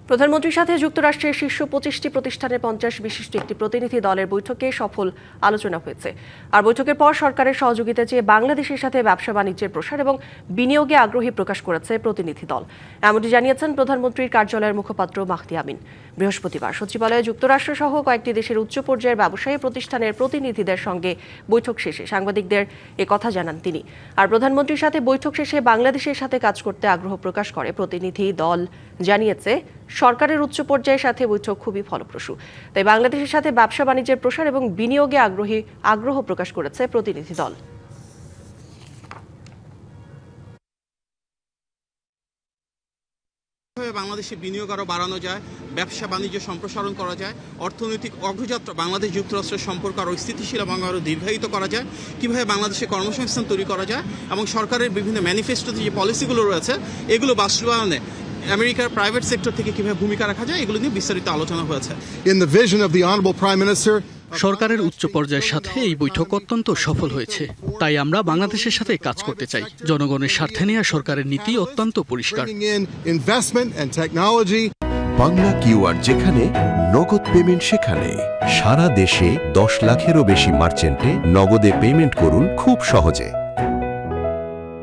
প্রধানমন্ত্রীর সাথে যুক্তরাষ্ট্রের শীর্ষ 25টি প্রতিষ্ঠানের 50 বিশিষ্ট একটি প্রতিনিধি দলের বৈঠকে সফল আলোচনা হয়েছে। আর বৈঠকের পর সরকারের সহযোগিতা চেয়ে বাংলাদেশের সাথে ব্যবসা বাণিজ্যের প্রসার এবং বিনিয়োগে আগ্রহী প্রকাশ করেছে প্রতিনিধি দল। এমনটি জানিয়েছেন প্রধানমন্ত্রীর কার্যালয়ের মুখপাত্র মাহদি আমিন। বৃহস্পতিবার সচিবালয়ে যুক্তরাষ্ট্র সহ কয়েকটি দেশের উচ্চ পর্যায়ের ব্যবসায়ী প্রতিষ্ঠানের প্রতিনিধিদের সঙ্গে বৈঠক শেষে সাংবাদিকদের কথা জানান তিনি। আর প্রধানমন্ত্রীর সাথে বৈঠক শেষে বাংলাদেশের সাথে কাজ করতে আগ্রহ প্রকাশ করে প্রতিনিধি দল জানিয়েছে সরকারের উচ্চ পর্যায়ের সাথে বৈঠক খুবই ফলপ্রসূ। তাই বাংলাদেশের সাথে ব্যবসা বাণিজ্যের প্রসার এবং বিনিয়োগে আগ্রহ প্রকাশ করেছে প্রতিনিধি দল। বাংলাদেশে বিনিয়োগ আরও বাড়ানো যায়, ব্যবসা বাণিজ্য সম্প্রসারণ করা যায়, অর্থনৈতিক অগ্রযাত্রা বাংলাদেশ যুক্তরাষ্ট্রের সম্পর্ক আরও স্থিতিশীল এবং আরও দীর্ঘায়িত করা যায়, কীভাবে বাংলাদেশে কর্মসংস্থান তৈরি করা যায় এবং সরকারের বিভিন্ন ম্যানিফেস্টোতে যে পলিসিগুলো রয়েছে এগুলো বাস্তবায়নে আমেরিকার প্রাইভেট সেক্টর থেকে কিভাবে ভূমিকা রাখা যায় এগুলো নিয়ে বিস্তারিত আলোচনা হয়েছে। In the vision of the Honorable Prime Minister, সরকারের উচ্চ পর্যায়ের সাথে এই বৈঠক অত্যন্ত সফল হয়েছে। তাই আমরা বাংলাদেশের সাথে কাজ করতে চাই। জনগণের স্বার্থে নেওয়া সরকারের নীতি অত্যন্ত পরিষ্কার। investment and technology. Bangla QR যেখানে নগদ পেমেন্ট সেখানে সারা দেশে 10 লাখেরও বেশি মার্চেন্টে নগদে পেমেন্ট করুন খুব সহজে।